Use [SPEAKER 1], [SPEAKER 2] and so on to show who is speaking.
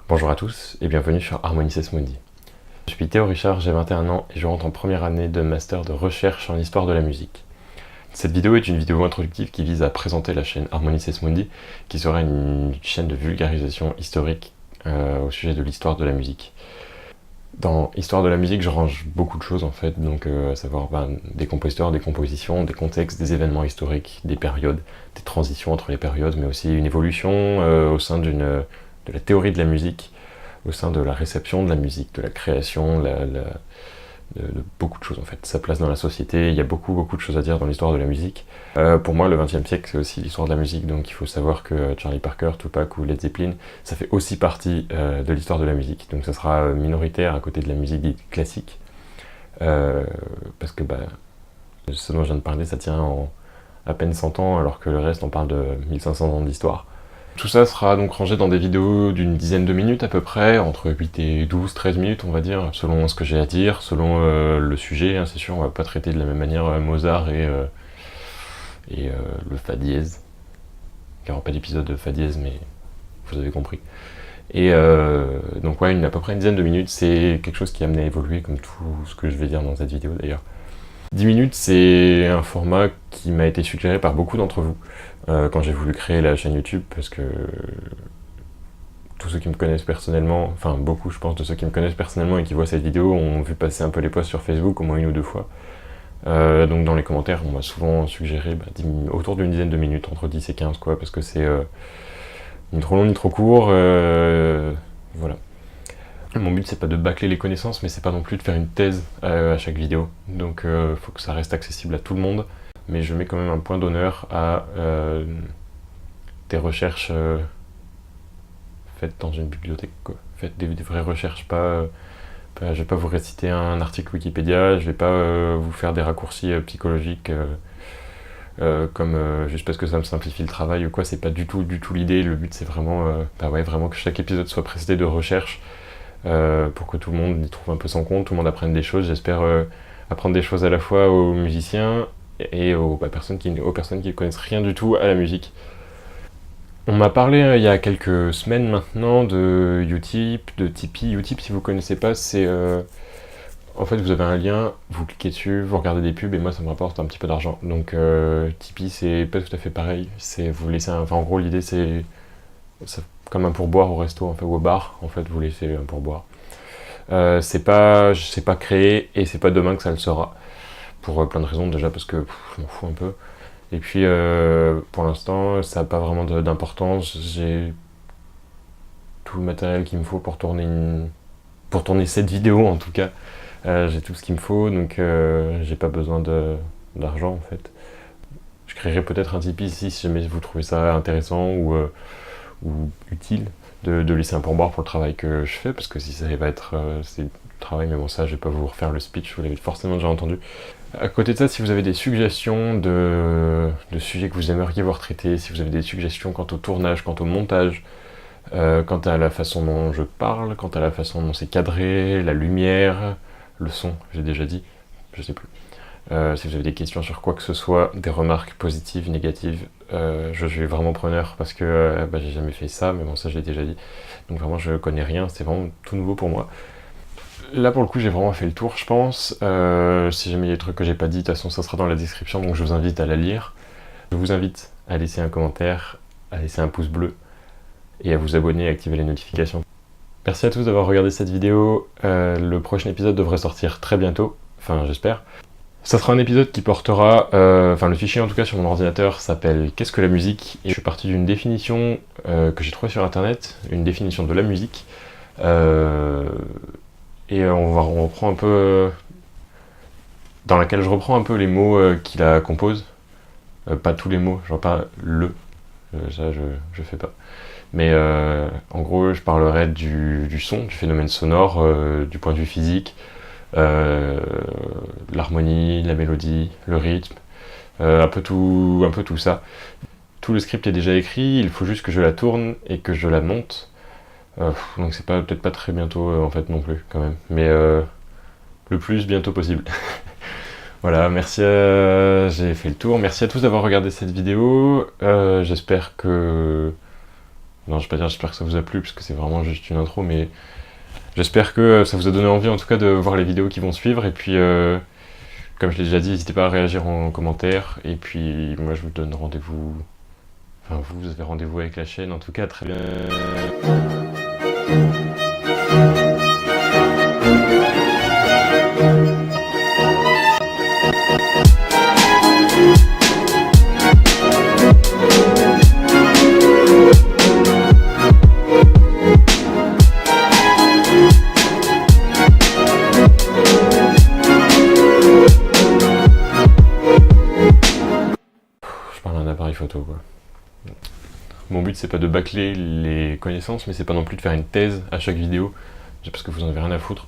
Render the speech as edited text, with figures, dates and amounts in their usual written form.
[SPEAKER 1] Bonjour à tous et bienvenue sur Harmonices Mundi. Je suis Théo Richard, j'ai 21 ans et je rentre en première année de master de recherche en histoire de la musique. Cette vidéo est une vidéo introductive qui vise à présenter la chaîne Harmonices Mundi, qui sera une chaîne de vulgarisation historique au sujet de l'histoire de la musique. Dans Histoire de la musique, je range beaucoup de choses en fait, donc à savoir des compositeurs, des compositions, des contextes, des événements historiques, des périodes, des transitions entre les périodes, mais aussi une évolution au sein de la théorie de la musique, au sein de la réception de la musique, de la création, de beaucoup de choses en fait. Sa place dans la société, il y a beaucoup de choses à dire dans l'histoire de la musique. Pour moi, le XXe siècle, c'est aussi l'histoire de la musique, donc il faut savoir que Charlie Parker, Tupac ou Led Zeppelin, ça fait aussi partie de l'histoire de la musique. Donc ça sera minoritaire à côté de la musique dite classique, parce que ce dont je viens de parler, ça tient en à peine 100 ans, alors que le reste, on parle de 1500 ans d'histoire. Tout ça sera donc rangé dans des vidéos d'une dizaine de minutes à peu près, entre 8 et 12, 13 minutes on va dire, selon ce que j'ai à dire, selon le sujet, hein, c'est sûr, on va pas traiter de la même manière Mozart et le fa dièse. Il n'y aura pas d'épisode de fa dièse, mais vous avez compris. Et donc ouais, à peu près une dizaine de minutes, c'est quelque chose qui est amené à évoluer, comme tout ce que je vais dire dans cette vidéo d'ailleurs. 10 minutes, c'est un format qui m'a été suggéré par beaucoup d'entre vous quand j'ai voulu créer la chaîne YouTube, parce que tous ceux qui me connaissent personnellement, enfin beaucoup je pense de ceux qui me connaissent personnellement et qui voient cette vidéo ont vu passer un peu les posts sur Facebook au moins une ou deux fois. Donc dans les commentaires, on m'a souvent suggéré autour d'une dizaine de minutes, entre 10 et 15 quoi, parce que c'est ni trop long ni trop court, voilà. Mon but c'est pas de bâcler les connaissances, mais c'est pas non plus de faire une thèse à chaque vidéo, donc faut que ça reste accessible à tout le monde, mais je mets quand même un point d'honneur à des recherches faites dans une bibliothèque, quoi. Faites des vraies recherches, je vais pas vous réciter un article Wikipédia, je vais pas vous faire des raccourcis psychologiques comme juste parce que ça me simplifie le travail ou quoi, c'est pas du tout l'idée. Le but c'est vraiment, vraiment que chaque épisode soit précédé de recherches pour que tout le monde y trouve un peu son compte, tout le monde apprenne des choses. J'espère apprendre des choses à la fois aux musiciens et aux personnes qui ne connaissent rien du tout à la musique. On m'a parlé il y a quelques semaines maintenant de Utip, de Tipeee. Utip, si vous connaissez pas, c'est en fait vous avez un lien, vous cliquez dessus, vous regardez des pubs et moi ça me rapporte un petit peu d'argent. Donc Tipeee c'est pas tout à fait pareil. C'est vous laissez en gros l'idée c'est comme un pourboire au resto en fait, ou au bar. En fait vous laissez un pourboire. C'est pas créé et c'est pas demain que ça le sera. Pour plein de raisons déjà parce que je m'en fous un peu. Et puis pour l'instant, ça n'a pas vraiment d'importance. J'ai tout le matériel qu'il me faut pour tourner cette vidéo en tout cas. J'ai tout ce qu'il me faut, donc j'ai pas besoin d'argent en fait. Je créerai peut-être un Tipeee si jamais vous trouvez ça intéressant ou utile de laisser un pourboire pour le travail que je fais, parce que si ça va être c'est du travail, mais bon ça je vais pas vous refaire le speech, vous l'avez forcément déjà entendu. À côté de ça, si vous avez des suggestions de sujets que vous aimeriez voir traités, si vous avez des suggestions quant au tournage, quant au montage, quant à la façon dont je parle, quant à la façon dont c'est cadré, la lumière, le son, j'ai déjà dit, je sais plus. Si vous avez des questions sur quoi que ce soit, des remarques positives, négatives, je suis vraiment preneur parce que j'ai jamais fait ça, mais bon ça je l'ai déjà dit. Donc vraiment je connais rien, c'est vraiment tout nouveau pour moi. Là pour le coup j'ai vraiment fait le tour je pense. Si jamais il y a des trucs que j'ai pas dit, de toute façon ça sera dans la description, donc je vous invite à la lire. Je vous invite à laisser un commentaire, à laisser un pouce bleu et à vous abonner et activer les notifications. Merci à tous d'avoir regardé cette vidéo. Le prochain épisode devrait sortir très bientôt, enfin j'espère. Ça sera un épisode qui portera, le fichier en tout cas sur mon ordinateur s'appelle Qu'est-ce que la musique? Et je suis parti d'une définition que j'ai trouvée sur internet, une définition de la musique. Et on reprend un peu, dans laquelle je reprends un peu les mots qui la composent. Pas tous les mots, genre pas le, ça je fais pas. Mais en gros je parlerai du son, du phénomène sonore, du point de vue physique, l'harmonie, la mélodie, le rythme, un peu tout ça. Tout le script est déjà écrit, il faut juste que je la tourne et que je la monte. Donc c'est peut-être pas très bientôt en fait non plus quand même, mais le plus bientôt possible. Voilà, merci, j'ai fait le tour, merci à tous d'avoir regardé cette vidéo, j'espère que Non, je vais pas dire j'espère que ça vous a plu, parce que c'est vraiment juste une intro, mais j'espère que ça vous a donné envie en tout cas de voir les vidéos qui vont suivre, et puis comme je l'ai déjà dit, n'hésitez pas à réagir en commentaire, et puis moi je vous donne rendez-vous, enfin vous avez rendez-vous avec la chaîne, en tout cas très bien. Je parle d'un appareil photo quoi. Mon but c'est pas de bâcler les connaissances, mais c'est pas non plus de faire une thèse à chaque vidéo, parce que vous en avez rien à foutre.